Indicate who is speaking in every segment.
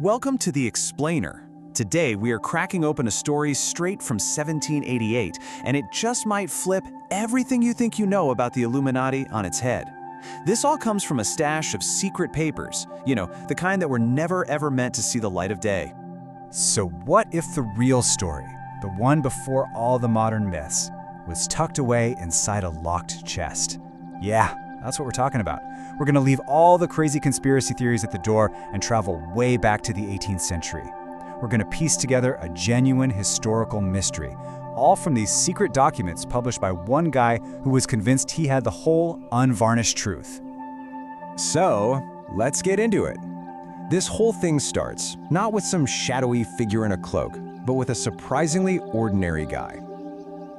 Speaker 1: Welcome to The Explainer. Today we are cracking open a story straight from 1788, and it just might flip everything you think you know about the Illuminati on its head. This all comes from a stash of secret papers, the kind that were never ever meant to see the light of day.
Speaker 2: So what if the real story, the one before all the modern myths, was tucked away inside a locked chest? Yeah, that's what we're talking about. We're going to leave all the crazy conspiracy theories at the door and travel way back to the 18th century. We're going to piece together a genuine historical mystery, all from these secret documents published by one guy who was convinced he had the whole unvarnished truth.
Speaker 3: So, let's get into it. This whole thing starts not with some shadowy figure in a cloak, but with a surprisingly ordinary guy.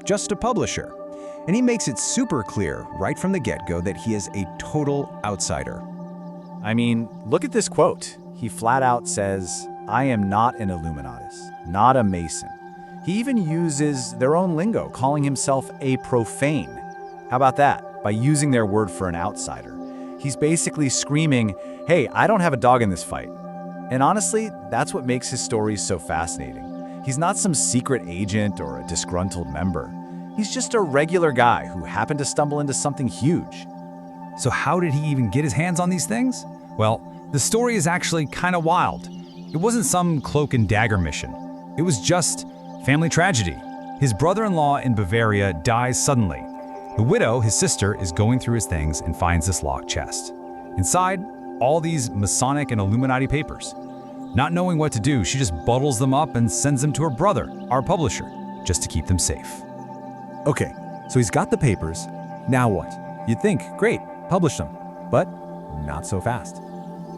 Speaker 3: Just a publisher. And he makes it super clear right from the get-go that he is a total outsider.
Speaker 2: I mean, look at this quote. He flat out says, "I am not an Illuminatus, not a Mason." He even uses their own lingo, calling himself a profane. How about that? By using their word for an outsider. He's basically screaming, hey, I don't have a dog in this fight. And honestly, that's what makes his stories so fascinating. He's not some secret agent or a disgruntled member. He's just a regular guy who happened to stumble into something huge.
Speaker 4: So how did he even get his hands on these things? Well, the story is actually kind of wild. It wasn't some cloak and dagger mission. It was just family tragedy. His brother-in-law in Bavaria dies suddenly. The widow, his sister, is going through his things and finds this locked chest. Inside, all these Masonic and Illuminati papers. Not knowing what to do, she just bottles them up and sends them to her brother, our publisher, just to keep them safe.
Speaker 3: Okay, so he's got the papers. Now what? You'd think, great, publish them. But not so fast.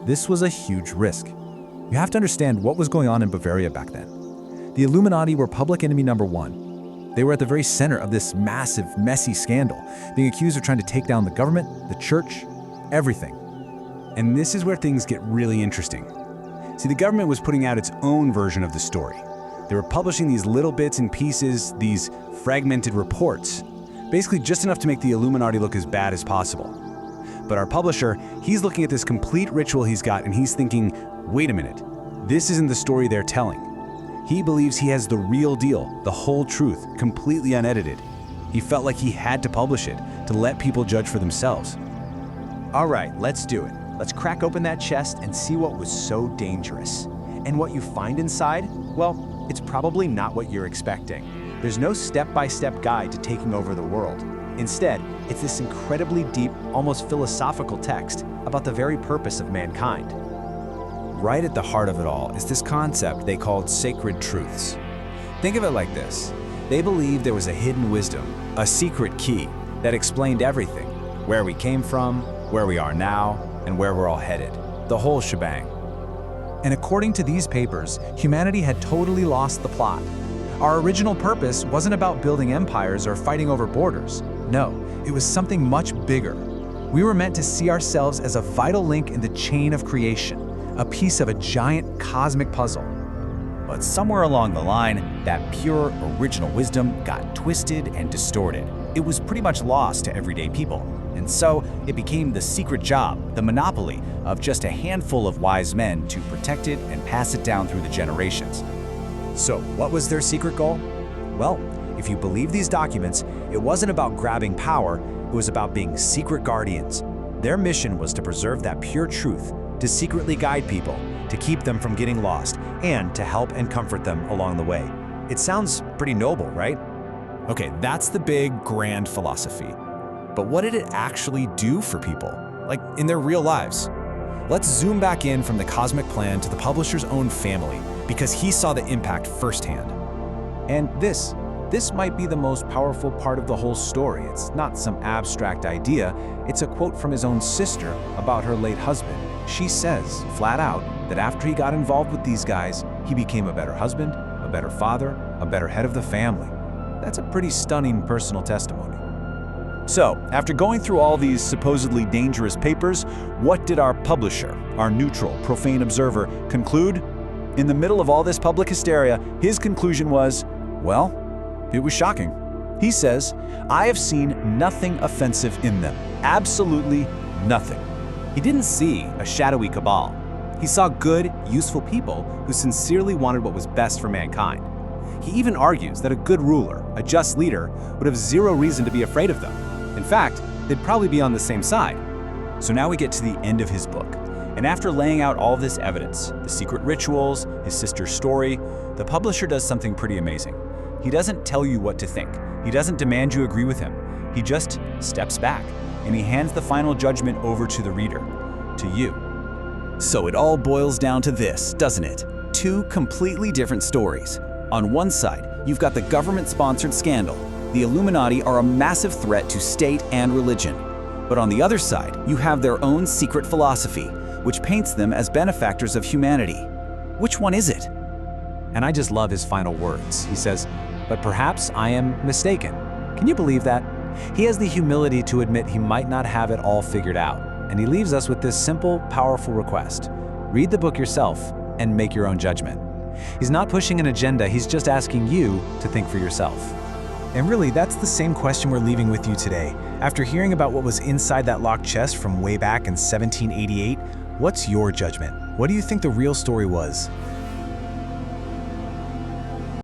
Speaker 3: This was a huge risk. You have to understand what was going on in Bavaria back then. The Illuminati were public enemy number one. They were at the very center of this massive, messy scandal, being accused of trying to take down the government, the church, everything. And this is where things get really interesting. See, the government was putting out its own version of the story. They were publishing these little bits and pieces, these fragmented reports, basically just enough to make the Illuminati look as bad as possible. But our publisher, he's looking at this complete ritual he's got and he's thinking, wait a minute, this isn't the story they're telling. He believes he has the real deal, the whole truth, completely unedited. He felt like he had to publish it to let people judge for themselves. All right, let's do it. Let's crack open that chest and see what was so dangerous. And what you find inside, well, it's probably not what you're expecting. There's no step-by-step guide to taking over the world. Instead, it's this incredibly deep, almost philosophical text about the very purpose of mankind. Right at the heart of it all is this concept they called sacred truths. Think of it like this. They believed there was a hidden wisdom, a secret key that explained everything. Where we came from, where we are now, and where we're all headed. The whole shebang. And according to these papers, humanity had totally lost the plot. Our original purpose wasn't about building empires or fighting over borders. No, it was something much bigger. We were meant to see ourselves as a vital link in the chain of creation, a piece of a giant cosmic puzzle. But somewhere along the line, that pure original wisdom got twisted and distorted. It was pretty much lost to everyday people. And so it became the secret job, the monopoly of just a handful of wise men to protect it and pass it down through the generations. So what was their secret goal? Well, if you believe these documents, it wasn't about grabbing power, it was about being secret guardians. Their mission was to preserve that pure truth, to secretly guide people, to keep them from getting lost, and to help and comfort them along the way. It sounds pretty noble, right? Okay, that's the big, grand philosophy. But what did it actually do for people, like in their real lives? Let's zoom back in from the cosmic plan to the publisher's own family, because he saw the impact firsthand. And this might be the most powerful part of the whole story. It's not some abstract idea, it's a quote from his own sister about her late husband. She says, flat out, that after he got involved with these guys, he became a better husband, a better father, a better head of the family. That's a pretty stunning personal testimony. So, after going through all these supposedly dangerous papers, what did our publisher, our neutral, profane observer, conclude? In the middle of all this public hysteria, his conclusion was, well, it was shocking. He says, I have seen nothing offensive in them. Absolutely nothing. He didn't see a shadowy cabal.
Speaker 5: He saw good, useful people who sincerely wanted what was best for mankind. He even argues that a good ruler, a just leader, would have zero reason to be afraid of them. In fact, they'd probably be on the same side.
Speaker 6: So now we get to the end of his book. And after laying out all this evidence, the secret rituals, his sister's story, the publisher does something pretty amazing. He doesn't tell you what to think. He doesn't demand you agree with him. He just steps back, and he hands the final judgment over to the reader, to you.
Speaker 1: So it all boils down to this, doesn't it? Two completely different stories. On one side, you've got the government-sponsored scandal. The Illuminati are a massive threat to state and religion. But on the other side, you have their own secret philosophy, which paints them as benefactors of humanity. Which one is it?
Speaker 2: And I just love his final words. He says, "But perhaps I am mistaken." Can you believe that? He has the humility to admit he might not have it all figured out. And he leaves us with this simple, powerful request. Read the book yourself and make your own judgment. He's not pushing an agenda, he's just asking you to think for yourself.
Speaker 3: And really, that's the same question we're leaving with you today. After hearing about what was inside that locked chest from way back in 1788, what's your judgment? What do you think the real story was?